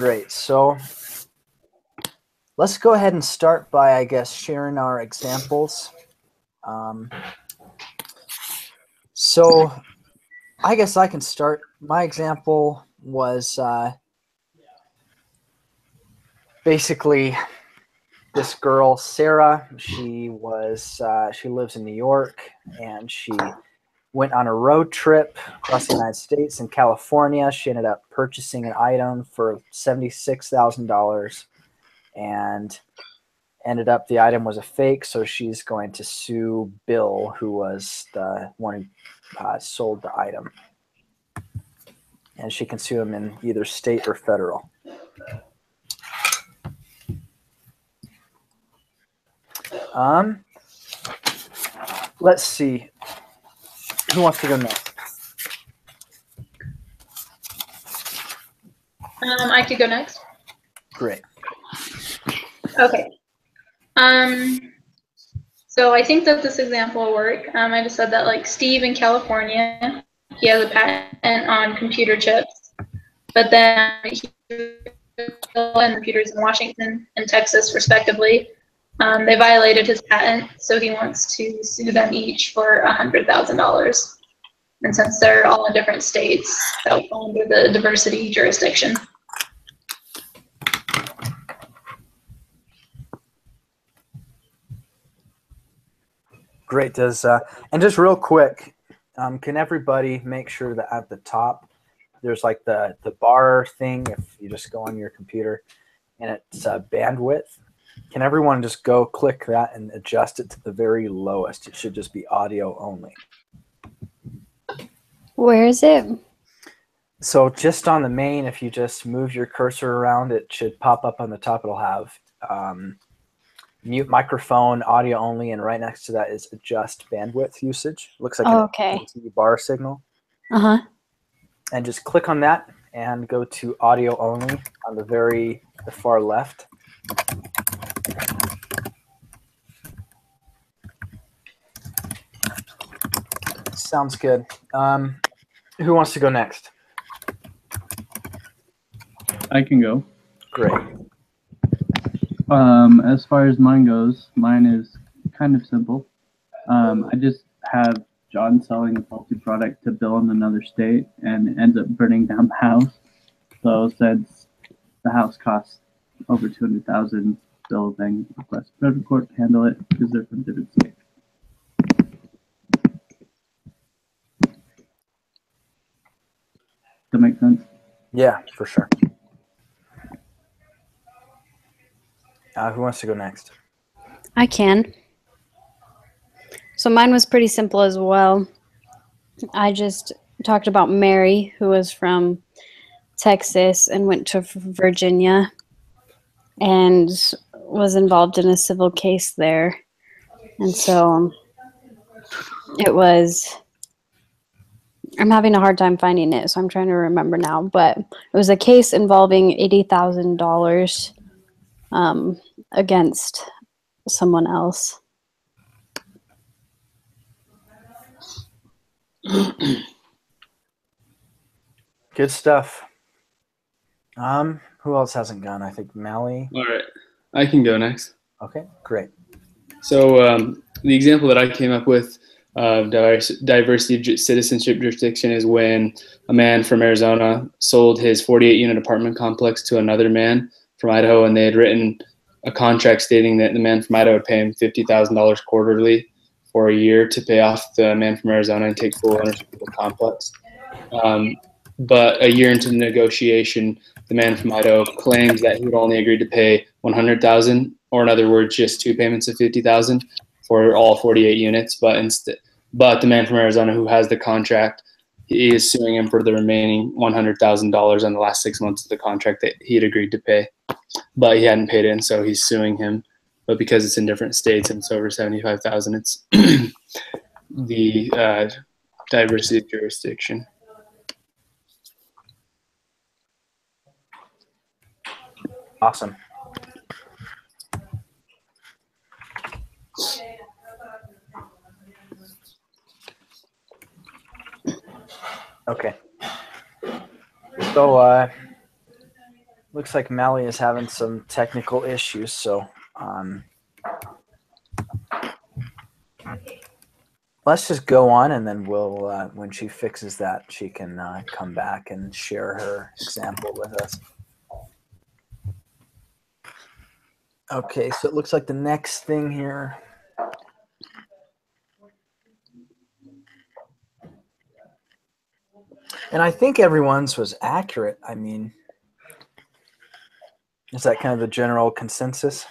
Great. So let's go ahead and start by, I guess, sharing our examples. So I guess I can start. My example was basically this girl, Sarah. She lives in New York, and she went on a road trip across the United States and California. She ended up purchasing an item for $76,000 and ended up the item was a fake. So she's going to sue Bill, who was the one who sold the item. And she can sue him in either state or federal. Let's see. Who wants to go next? I could go next. Great. Okay. So I think that this example will work. I just said that like Steve in California, he has a patent on computer chips, but then he and computers in Washington and Texas, respectively, they violated his patent, so he wants to sue them each for $100,000. And since they're all in different states, they'll fall under the diversity jurisdiction. Great. And just real quick, can everybody make sure that at the top there's like the bar thing? If you just go on your computer and it's bandwidth, can everyone just go click that and adjust it to the very lowest? It should just be audio only. Where is it? So just on the main, if you just move your cursor around, it should pop up on the top. It'll have mute microphone, audio only, and right next to that is adjust bandwidth usage. Looks like an LTE bar signal. Uh-huh. And just click on that and go to audio only on the far left. Sounds good. Who wants to go next? I can go. Great. As far as mine goes, mine is kind of simple. I just have John selling a faulty product to Bill in another state and ends up burning down the house. So since the house costs over $200,000, Bill then requests federal court to handle it because they're from different states. Does that make sense? Yeah, for sure. Who wants to go next? I can. So mine was pretty simple as well. I just talked about Mary, who was from Texas and went to Virginia and was involved in a civil case there. And so it was, I'm having a hard time finding it, so I'm trying to remember now, but it was a case involving $80,000 against someone else. Good stuff. Who else hasn't gone? I think Mally. All right, I can go next. Okay, great. So the example that I came up with of diversity of citizenship jurisdiction is when a man from Arizona sold his 48-unit apartment complex to another man from Idaho, and they had written a contract stating that the man from Idaho would pay him $50,000 quarterly for a year to pay off the man from Arizona and take full ownership of the complex. But a year into the negotiation, the man from Idaho claims that he would only agreed to pay $100,000, or in other words, just two payments of $50,000 for all 48 units. But the man from Arizona who has the contract, he is suing him for the remaining $100,000 on the last 6 months of the contract that he had agreed to pay. But he hadn't paid it, and so he's suing him. But because it's in different states and it's over $75,000, it's the diversity of jurisdiction. Awesome. Okay. So looks like Mally is having some technical issues, so let's just go on, and then we'll when she fixes that, she can come back and share her example with us. Okay, so it looks like the next thing here. And I think everyone's was accurate. I mean, is that kind of the general consensus?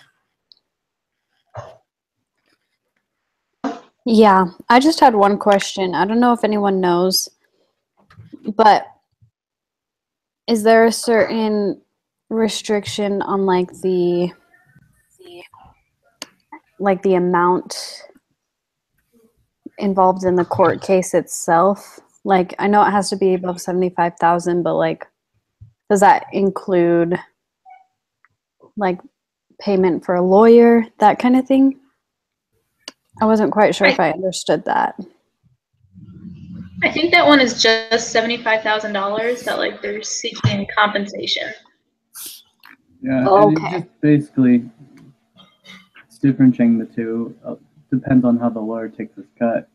Yeah, I just had one question. I don't know if anyone knows, but is there a certain restriction on like the amount involved in the court case itself? Like, I know it has to be above 75,000, but like, does that include like payment for a lawyer, that kind of thing? I wasn't quite sure if I understood that. I think that one is just $75,000 that like they're seeking compensation. Yeah, Okay. and it just basically it's differentiating the two. Depends on how the lawyer takes his cut.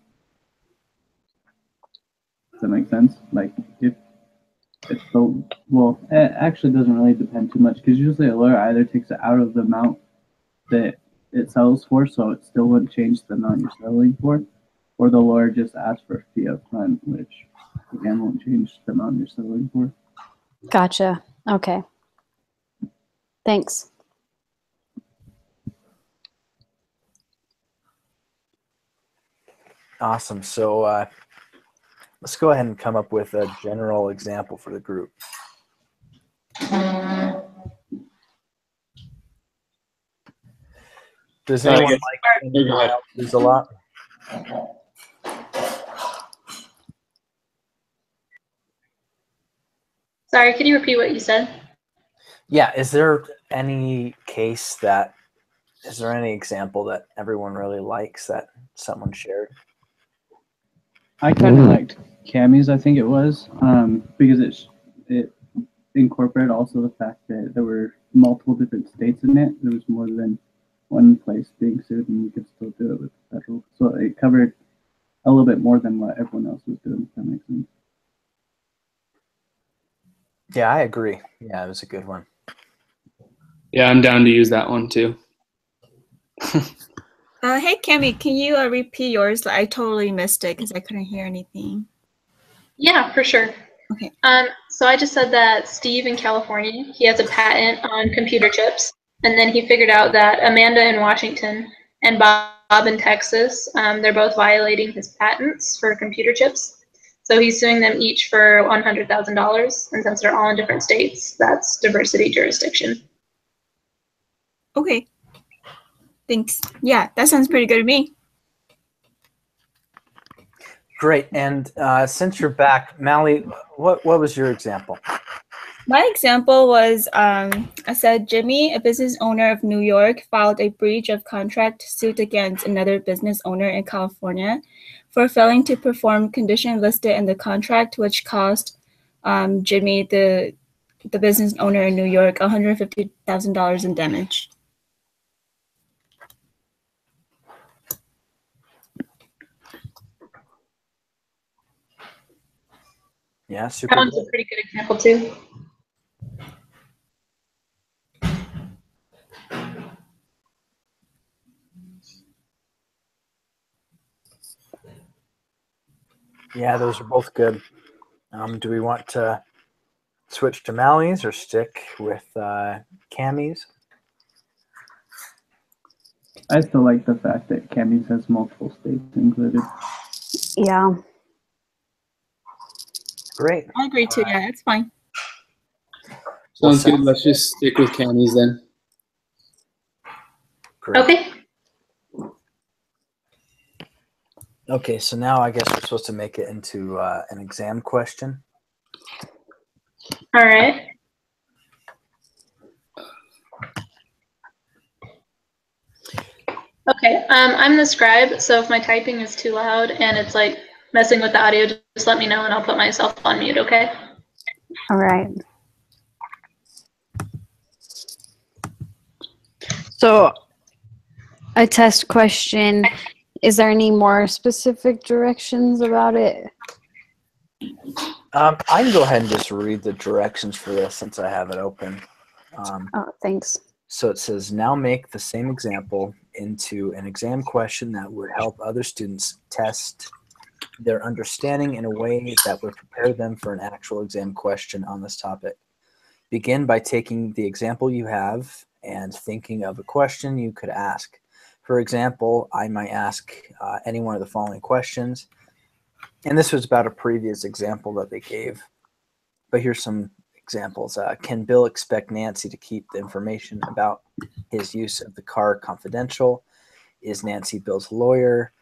Does that make sense? Like if the well, it actually doesn't really depend too much because usually a lawyer either takes it out of the amount that it sells for, so it still wouldn't change the amount you're selling for, or the lawyer just asks for a fee up front, which again won't change the amount you're selling for. Gotcha. Okay. Thanks. Awesome. So let's go ahead and come up with a general example for the group. Does anyone like use a lot? Sorry, could you repeat what you said? Yeah. Is there any case that, is there any example that everyone really likes that someone shared? I kind of liked Cammy's, I think it was, because it incorporated also the fact that there were multiple different states in it. There was more than one place being sued, and you could still do it with the federal. So it covered a little bit more than what everyone else was doing, if that makes sense. Yeah, I agree. Yeah, it was a good one. Yeah, I'm down to use that one too. Hey, Cammy, can you repeat yours? I totally missed it because I couldn't hear anything. Yeah, for sure. Okay. So I just said that Steve in California, he has a patent on computer chips, and then he figured out that Amanda in Washington and Bob in Texas, they're both violating his patents for computer chips. So he's suing them each for $100,000, and since they're all in different states, that's diversity jurisdiction. Okay. Thanks. Yeah, that sounds pretty good to me. Great. And since you're back, Mally, what was your example? My example was, I said, Jimmy, a business owner of New York, filed a breach of contract suit against another business owner in California for failing to perform condition listed in the contract, which cost Jimmy, the business owner in New York, $150,000 in damage. Yeah, super. That one's a pretty good example too. Yeah, those are both good. Do we want to switch to Mally's or stick with Cammy's? I still like the fact that Cammy's has multiple states included. Yeah. Great. I agree too. Yeah, that's fine. Sounds good. Let's just stick with Cammy's then. Great. Okay. Okay, so now I guess we're supposed to make it into an exam question. All right. Okay, I'm the scribe, so if my typing is too loud and it's like messing with the audio, just let me know and I'll put myself on mute, okay? All right. So a test question, is there any more specific directions about it? I can go ahead and just read the directions for this since I have it open. Oh, thanks. So it says, now make the same example into an exam question that would help other students test their understanding in a way that would prepare them for an actual exam question on this topic. Begin by taking the example you have and thinking of a question you could ask. For example, I might ask any one of the following questions. And this was about a previous example that they gave. But here's some examples. Can Bill expect Nancy to keep the information about his use of the car confidential? Is Nancy Bill's lawyer?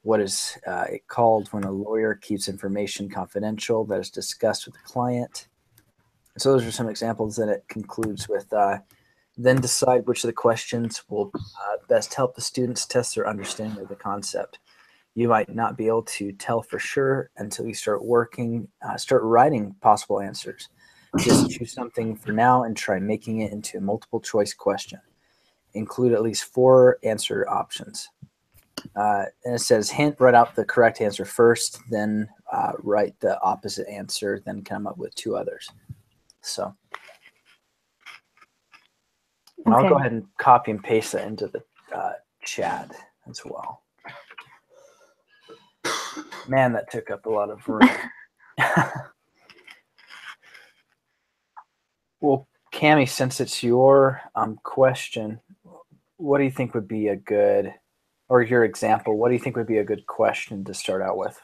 What is it called when a lawyer keeps information confidential that is discussed with the client? So those are some examples that it concludes with. Then decide which of the questions will best help the students test their understanding of the concept. You might not be able to tell for sure until you start writing possible answers. Just choose something for now and try making it into a multiple choice question. Include at least 4 answer options. And it says, hint, write out the correct answer first, then write the opposite answer, then come up with 2 others. So, and I'll go ahead and copy and paste that into the chat as well. Man, that took up a lot of room. Well, Cami, since it's your question, what do you think would be a good, or your example, what do you think would be a good question to start out with?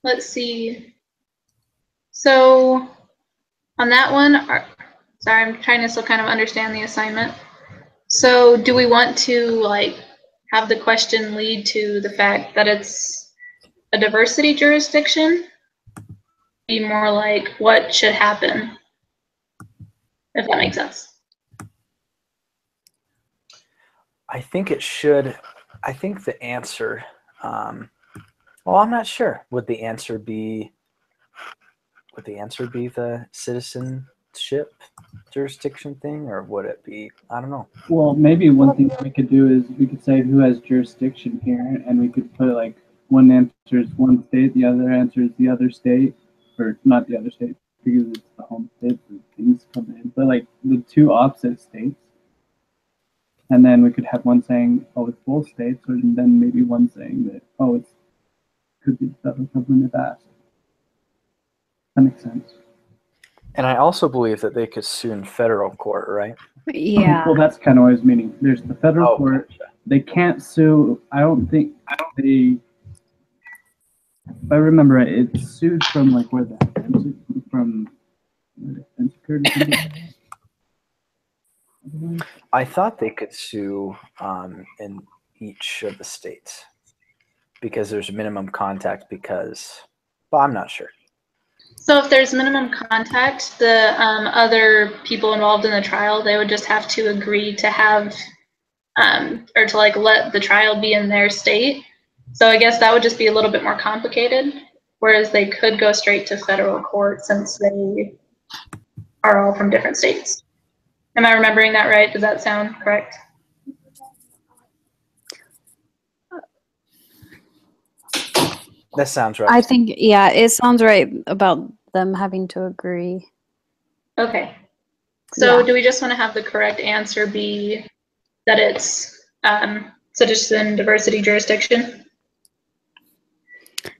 Let's see. So on that one, sorry, I'm trying to still kind of understand the assignment. So do we want to like have the question lead to the fact that it's a diversity jurisdiction? Be more like what should happen, if that makes sense. I think it should. I think the answer, well, I'm not sure. Would the answer be the citizenship jurisdiction thing, or would it be, I don't know. Well, maybe one thing we could do is we could say who has jurisdiction here, and we could put like one answer is one state, the other answer is the other state, or not the other state because it's the home state that things come in, but like the 2 opposite states. And then we could have one saying, oh, it's both states, or then maybe one saying that, oh, it could be the federal government if asked. That makes sense. And I also believe that they could sue in federal court, right? Yeah. Well, that's kind of what I was meaning. There's the federal court. Gotcha. They can't sue. I don't think they. If I remember right, it's sued from like where the insecurity. I thought they could sue in each of the states because there's minimum contact but I'm not sure. So if there's minimum contact, the other people involved in the trial, they would just have to agree to have, or to like let the trial be in their state. So I guess that would just be a little bit more complicated, whereas they could go straight to federal court since they are all from different states. Am I remembering that right? Does that sound correct? That sounds right. I think, yeah, it sounds right about them having to agree. Okay. So Yeah. do we just want to have the correct answer be that it's citizen diversity jurisdiction?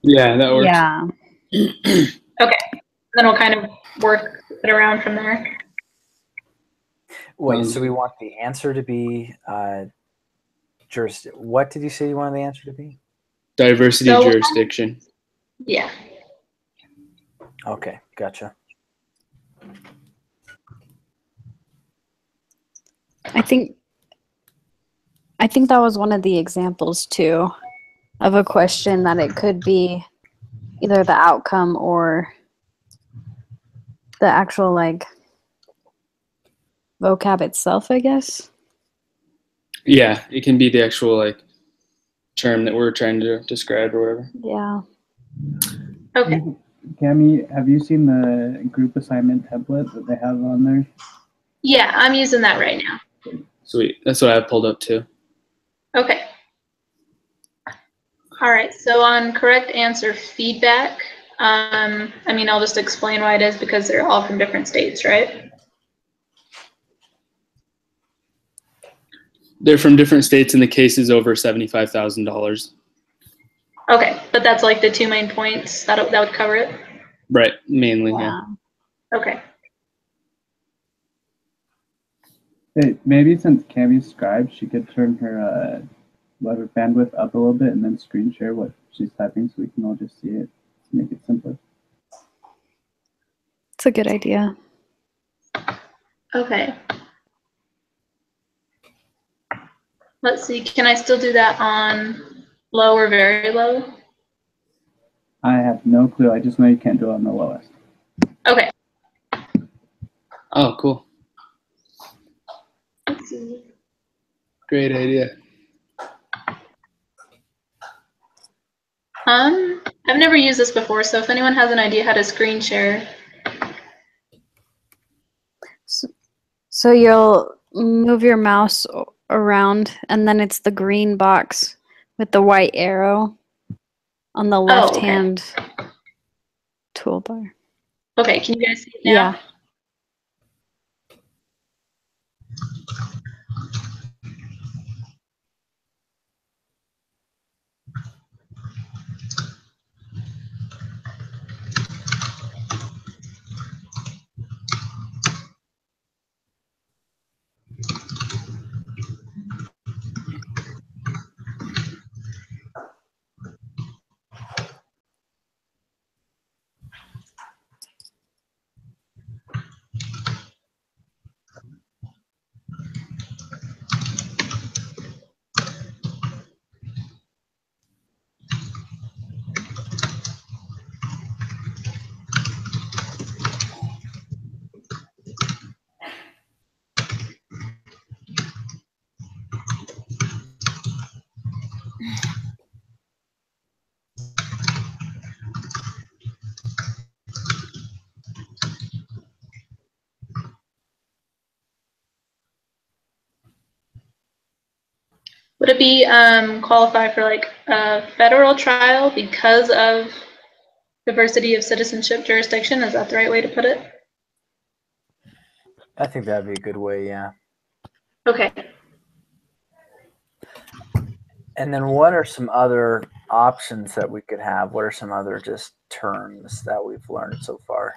Yeah, that works. Yeah. Okay. Then we'll kind of work it around from there. Wait, so we want the answer to be what did you say you wanted the answer to be? Diversity jurisdiction. Yeah. Okay, gotcha. I think that was one of the examples too of a question that it could be either the outcome or the actual like vocab itself, I guess. Yeah, it can be the actual like term that we're trying to describe or whatever. Yeah. Okay. Cami, have you seen the group assignment template that they have on there? Yeah, I'm using that right now. Sweet. That's what I have pulled up too. Okay. All right, so on correct answer feedback, I mean, I'll just explain why it is because they're all from different states, right? They're from different states and the case is over $75,000. Okay, but that's like the two main points. That would cover it? Right, mainly, yeah. Okay. Hey, maybe since Cami's scribe, she could turn her whatever bandwidth up a little bit and then screen share what she's typing so we can all just see it. Make it simpler. It's a good idea. Okay. Let's see, can I still do that on low or very low? I have no clue. I just know you can't do it on the lowest. Okay. Oh, cool. Let's see. Great idea. I've never used this before, so if anyone has an idea how to screen share. So you'll move your mouse around, and then it's the green box with the white arrow on the left-hand toolbar. Okay, can you guys see it now? Yeah. Would it be qualify for like a federal trial because of diversity of citizenship jurisdiction? Is that the right way to put it? I think that'd be a good way, yeah. Okay. And then what are some other options that we could have? What are some other just terms that we've learned so far?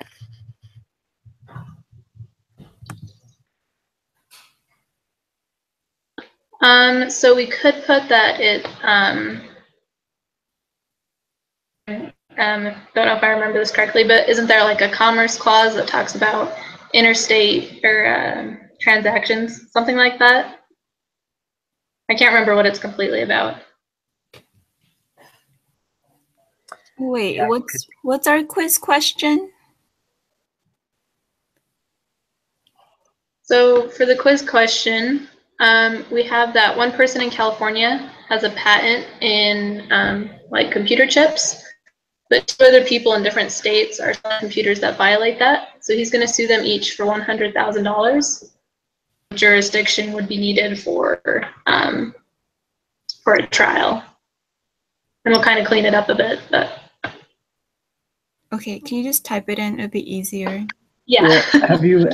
So we could put that it, don't know if I remember this correctly, but isn't there like a commerce clause that talks about interstate or transactions, something like that? I can't remember what it's completely about. Wait, Yeah, what's our quiz question? So for the quiz question, we have that one person in California has a patent in like computer chips, but two other people in different states are selling computers that violate that. So he's going to sue them each for $100,000. Jurisdiction would be needed for a trial, and we'll kind of clean it up a bit. But Okay, can you just type it in? It'd be easier. yeah. Have you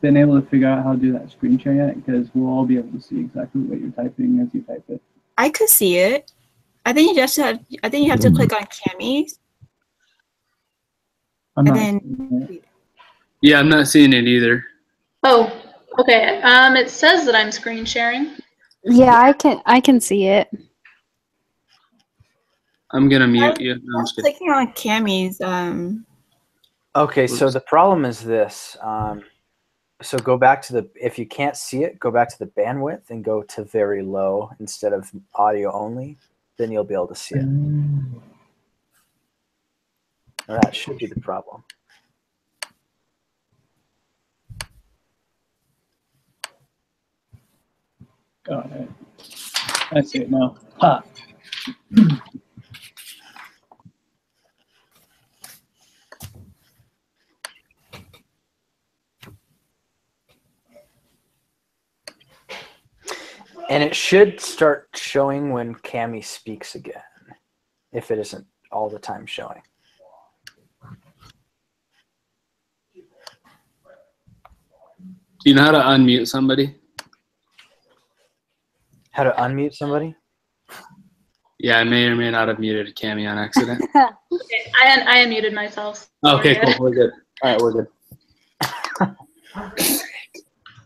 been able to figure out how to do that screen share yet? Because we'll all be able to see exactly what you're typing as you type it. I could see it. I think you have to click on Cami. I'm not And seeing it. Yeah, I'm not seeing it either. Oh, okay. It says that I'm screen sharing. Yeah, I can see it. I'm gonna mute you. No, I'm I'm just kidding. clicking on Cami's. Okay, so the problem is this. So go back to if you can't see it, go back to the bandwidth and go to very low instead of audio only. Then you'll be able to see it. Now, that should be the problem. All right. I see it now. Ha. And it should start showing when Cami speaks again, if it isn't all the time showing. Do you know how to unmute somebody? How to unmute somebody? Yeah, I may or may not have muted Cami on accident. Okay, I unmuted myself. so Okay, we're good. cool. We're good. All right, we're good.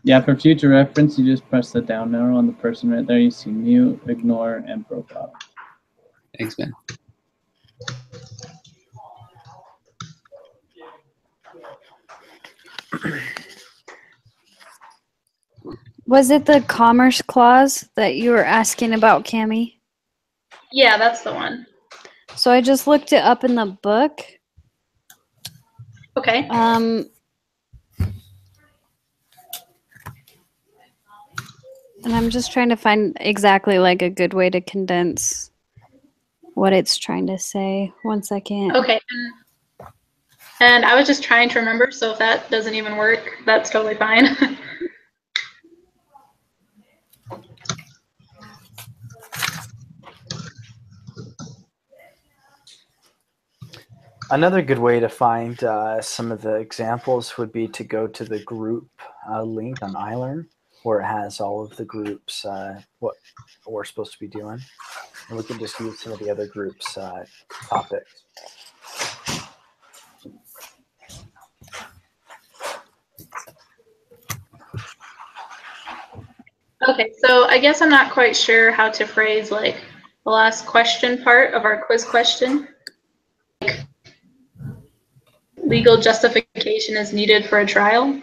Yeah, for future reference, you just press the down arrow on the person right there. You see mute, ignore, and profile. Thanks, man. Was it the Commerce Clause that you were asking about, Cami? Yeah, that's the one. So I just looked it up in the book. Okay. And I'm just trying to find exactly like a good way to condense what it's trying to say. 1 second. Okay. And I was just trying to remember, so if that doesn't even work, that's totally fine. Another good way to find some of the examples would be to go to the group link on iLearn, where it has all of the groups, what we're supposed to be doing. And we can just use some of the other groups' topics. Okay, so I guess I'm not quite sure how to phrase like the last question part of our quiz question. Legal justification is needed for a trial.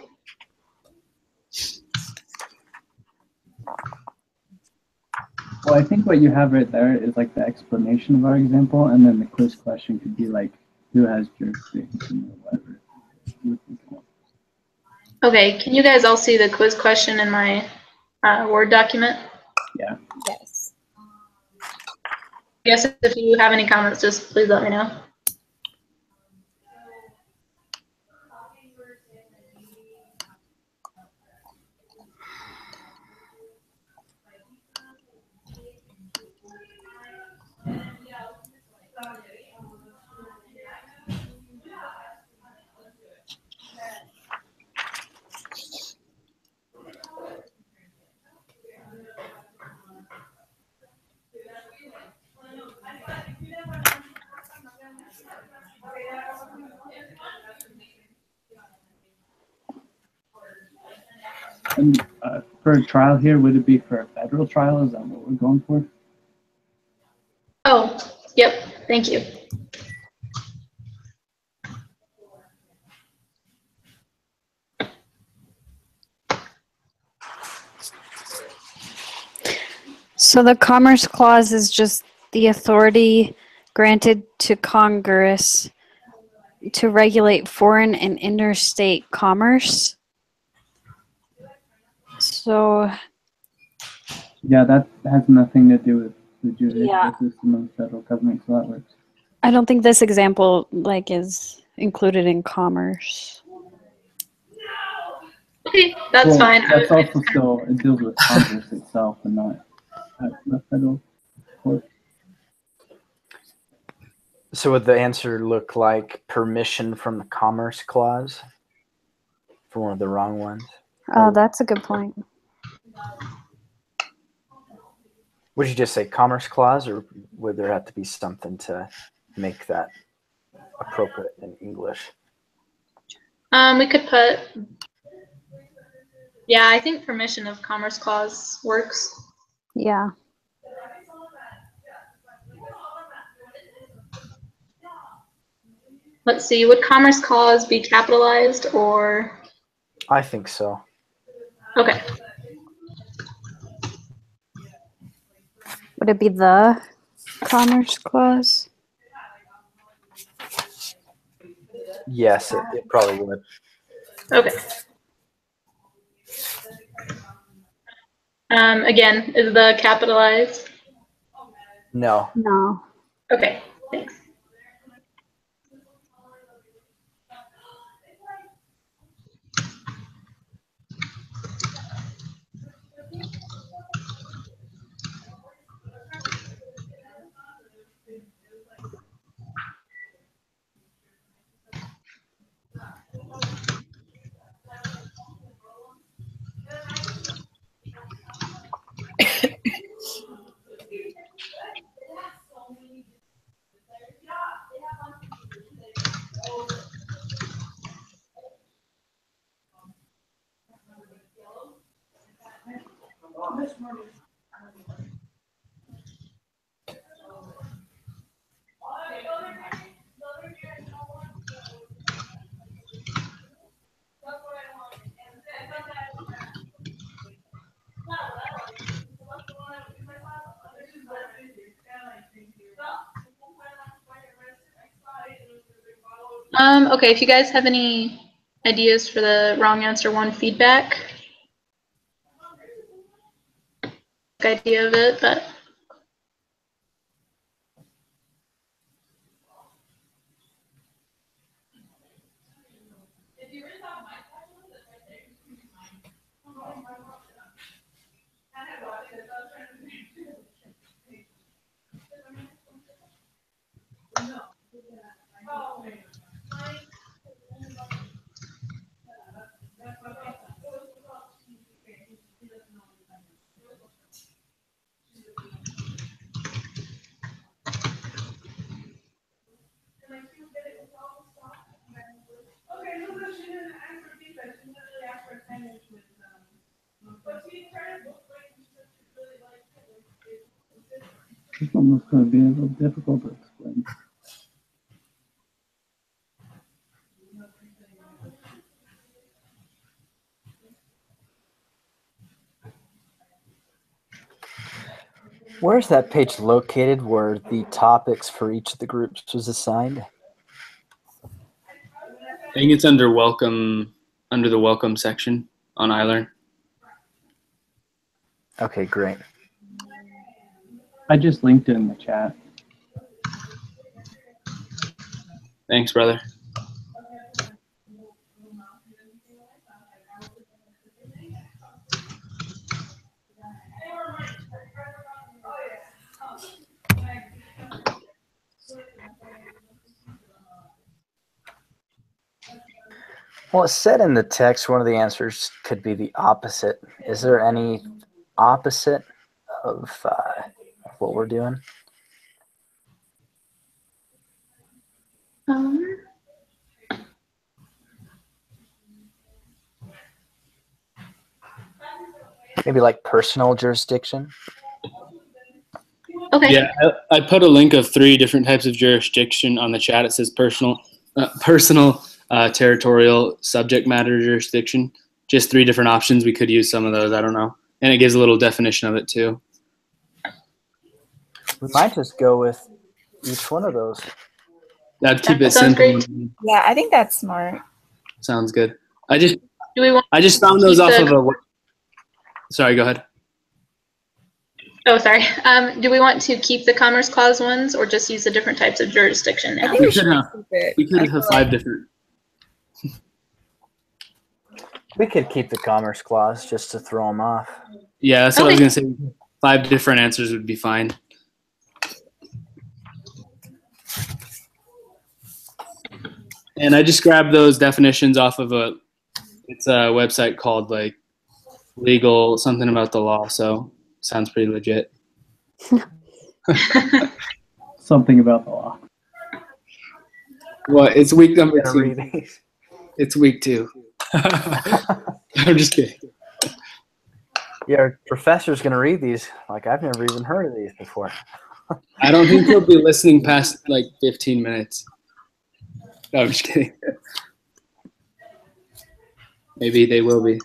Well, I think what you have right there is like the explanation of our example, and then the quiz question could be like, who has jurisdiction or whatever. Okay, can you guys all see the quiz question in my Word document? Yeah. Yes. I guess if you have any comments, just please let me know. And for a trial here, would it be for a federal trial? Is that what we're going for? Oh, yep, thank you. So the Commerce Clause is just the authority granted to Congress to regulate foreign and interstate commerce. So Yeah, that has nothing to do with the judicial Yeah. system of the federal government, so that works. I don't think this example like is included in commerce. Okay, that's Well, fine. That's also still, it deals with Congress itself and not the federal court. So would the answer look like permission from the Commerce Clause for one of the wrong ones? Oh, that's a good point. Would you just say Commerce Clause, or would there have to be something to make that appropriate in English? We could put, yeah, I think permission of Commerce Clause works. Yeah. Let's see, would Commerce Clause be capitalized or? I think so. Okay, Would it be the Commerce Clause? Yes, it probably would. okay. Again, is the capitalized? No. No. Okay, thanks. Okay, if you guys have any ideas for the wrong answer one feedback, idea of it, but This one was going to be a little difficult to explain. Where's that page located where the topics for each of the groups was assigned? I think it's under welcome, under the welcome section on iLearn. Okay, great. I just linked it in the chat. Thanks, brother. Well, it said in the text one of the answers could be the opposite. Is there any opposite of what we're doing? Maybe like personal jurisdiction? okay. Yeah, I put a link of 3 different types of jurisdiction on the chat. It says personal, territorial, subject matter jurisdiction. Just 3 different options. We could use some of those. I don't know. And it gives a little definition of it too. We might just go with each one of those. That'd keep That it sounds simple. great. Yeah, I think that's smart. Sounds good. I just Do we want? found those keep off the- of a. Sorry, go ahead. Oh, sorry. Do we want to keep the Commerce Clause ones, or just use the different types of jurisdiction I now? think We we should could have- keep it. We could I have feel 5 different. We could keep the Commerce Clause just to throw them off. Yeah, that's what I was Okay. gonna say. 5 different answers would be fine. And I just grabbed those definitions off of it's a website called like legal something about the law. So sounds pretty legit. Something about the law. Well, it's week number Gonna 2. read these. It's week 2. I'm just kidding. Yeah, our professor's gonna read these. Like I've never even heard of these before. I don't think he'll be listening past like 15 minutes. No, I'm just kidding. Maybe they will be.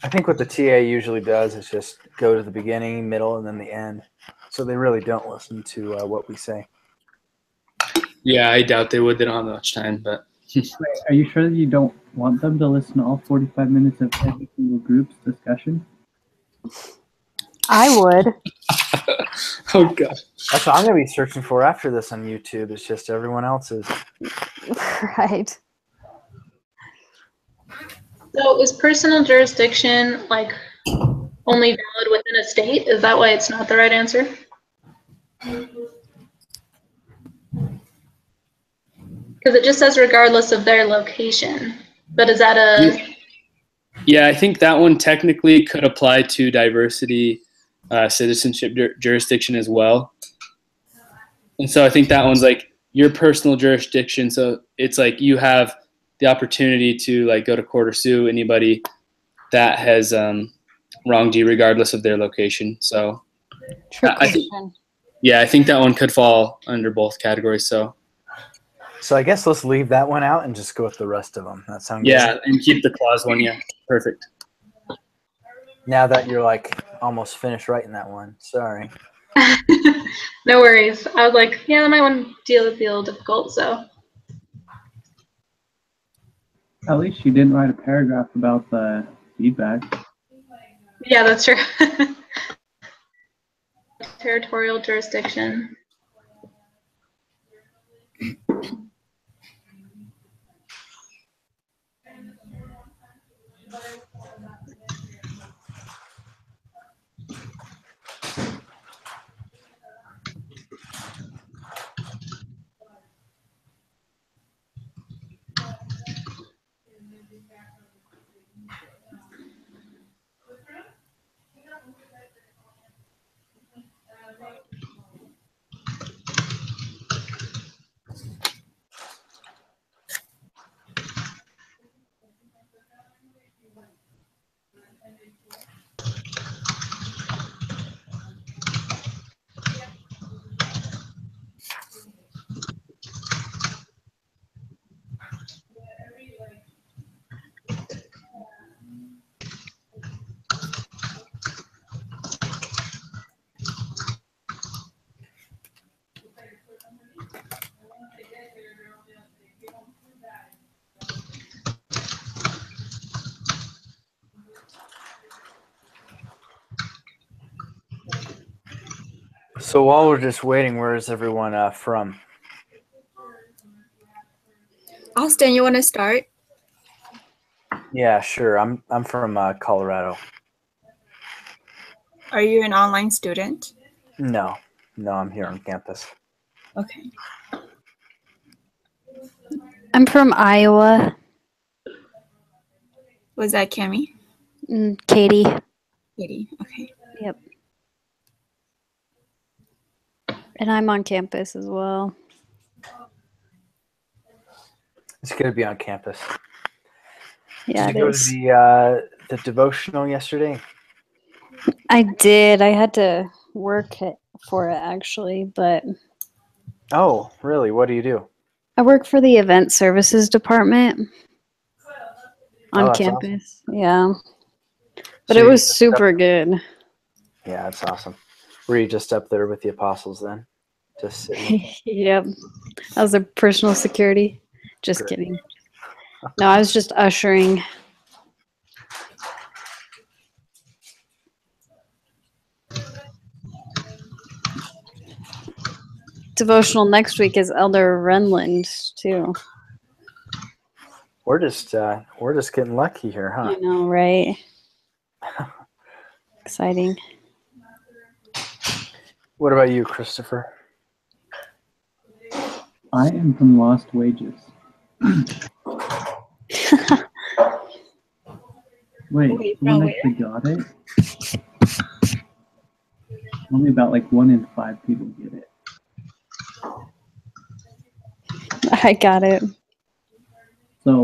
I think what the TA usually does is just go to the beginning, middle, and then the end. So they really don't listen to what we say. Yeah, I doubt they would. They don't have much time, but Wait, are you sure that you don't want them to listen to all 45 minutes of every single group's discussion? I would. oh god. That's what I'm gonna be searching for after this on YouTube. It's just everyone else's. Right. So is personal jurisdiction like only valid within a state? Is that why it's not the right answer? Because it just says regardless of their location. But is that a Yeah, I think that one technically could apply to diversity citizenship jurisdiction as well. And so I think that one's like your personal jurisdiction. So it's like you have the opportunity to like go to court or sue anybody that has wronged you regardless of their location. So Trick I think- question. yeah, I think that one could fall under both categories. So So I guess let's leave that one out and just go with the rest of them. That sounds yeah, good. and keep the clause one. Yeah, perfect. Now that you're like almost finished writing that one. Sorry. No worries. I was like, yeah, that might want to deal with be a little difficult. So At least she didn't write a paragraph about the feedback. yeah, that's true. Territorial jurisdiction. So while we're just waiting, where is everyone from? Austin, you want to start? Yeah, sure. I'm from Colorado. Are you an online student? No, I'm here on campus. Okay. I'm from Iowa. Was that Cami? Katie. Katie. Okay. Yep. And I'm on campus as well. It's good to be on campus. Yeah, Did it you go is. to the devotional yesterday? I did. I had to work for it actually, but Oh, really? What do you do? I work for the event services department on that's campus. Yeah. But So it you was just super good. Yeah, that's awesome. Were you just up there with the apostles then? Just sitting? Yep. I was a personal security. Just Great. kidding. No, I was just ushering. Devotional next week is Elder Renland too. We're just getting lucky here, huh? I know, right? Exciting. What about you, Christopher? I am from Lost Wages. Wait, someone actually got it? Only about like 1 in 5 people get it. I got it. So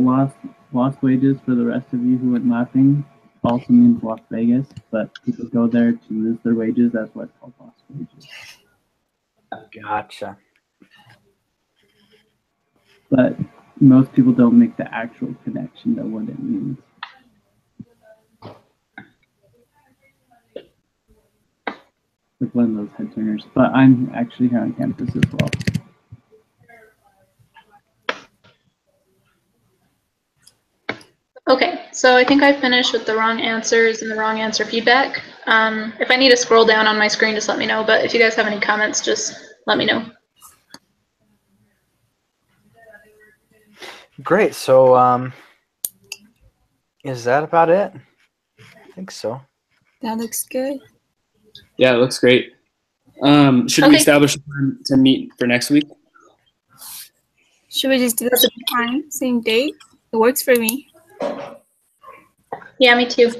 Lost Wages, for the rest of you who went laughing, also means Las Vegas, but people go there to lose their wages. That's why it's called Lost Wages. Gotcha. But most people don't make the actual connection to what it means. Like one of those head turners. But I'm actually here on campus as well. Okay, so I think I finished with the wrong answers and the wrong answer feedback. If I need to scroll down on my screen, just let me know. But if you guys have any comments, just let me know. Great. So, is that about it? I think so. That looks good. Yeah, it looks great. Should we establish a time to meet for next week? Should we just do that at the time, same date? It works for me. Yeah, me too.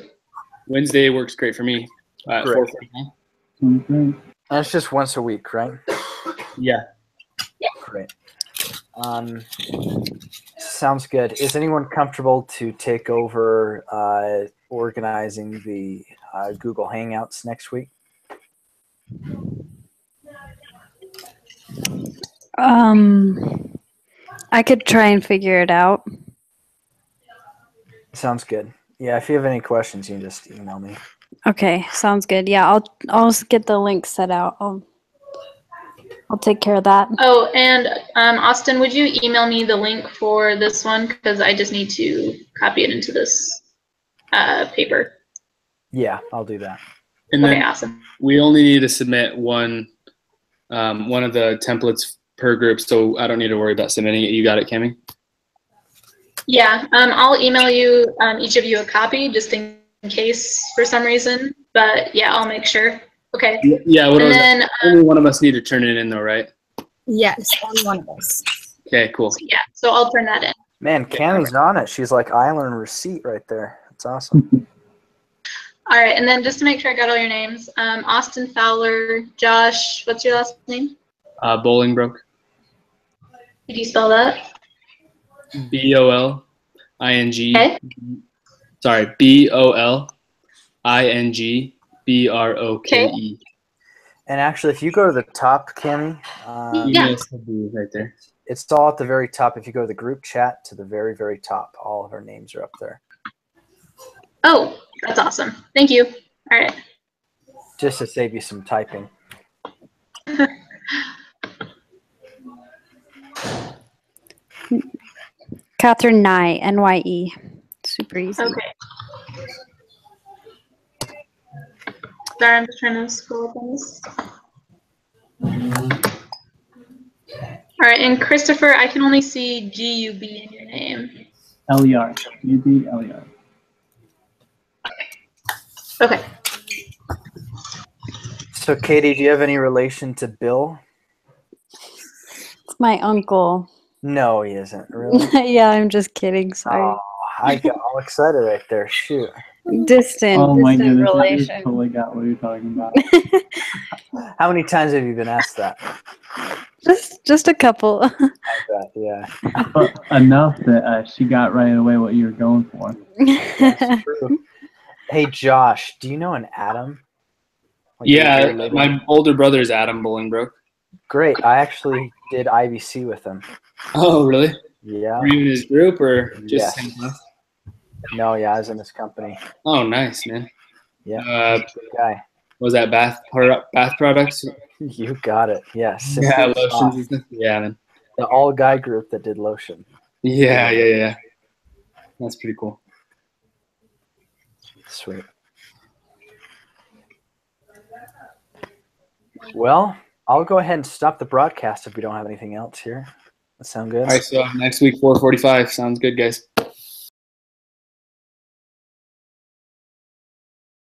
Wednesday works great for me. Great. 4:45. Okay. That's just once a week, right? Yeah. Great. Sounds good. Is anyone comfortable to take over organizing the Google Hangouts next week? I could try and figure it out. Sounds good. Yeah, if you have any questions, you can just email me. Okay, sounds good. Yeah, I'll get the link set out. I'll take care of that. Oh, and Austin, would you email me the link for this one? Because I just need to copy it into this paper. Yeah, I'll do that. And Okay, then awesome. we only need to submit one of the templates per group, so I don't need to worry about submitting it. You got it, Cami? Yeah, I'll email you, each of you a copy, just in case for some reason. But yeah, I'll make sure. Okay. Yeah, what And was then, only one of us need to turn it in though, right? Yes, only one of us. Okay, cool. yeah, so I'll turn that in. Man, Cammy's on it. She's like island receipt right there. That's awesome. All right, and then just to make sure I got all your names, Austin Fowler, Josh, what's your last name? Bolingbroke. Could you spell that? Boling. Okay. Sorry, Boling Broke. And actually, if you go to the top, Cammy, Yeah. Email should be right there. it's all at the very top. If you go to the group chat to the very, very top, all of our names are up there. Oh, that's awesome. Thank you. All right. Just to save you some typing. Catherine Nye, NYE. Super easy. Okay. Sorry, I'm just trying to scroll up on this. All right, and Christopher, I can only see G-U-B in your name. LER. UB LER. Okay. So, Katie, do you have any relation to Bill? It's my uncle. No, he isn't. Really? Yeah, I'm just kidding. Sorry. Oh, I got all excited right there. Shoot. Distant. Oh my distant goodness, I just relation. totally got what you're talking about. How many times have you been asked that? Just a couple. I bet, yeah. But enough that she got right away what you were going for. That's true. Hey, Josh, do you know an Adam? Like, Yeah, you're related? my older brother is Adam Bolingbroke. Great. I actually did IVC with him. Oh, really? Yeah. Were you in his group or just Yes. same class? No, yeah, I was in his company. Oh, nice, man. Yeah. He's a good guy. Was that bath products? You got it. Yes. Yeah, lotions and stuff. Yeah, man. The all guy group that did lotion. Yeah. That's pretty cool. Sweet. Well, I'll go ahead and stop the broadcast if we don't have anything else here. That sound good? All right, so next week, 4:45. Sounds good, guys.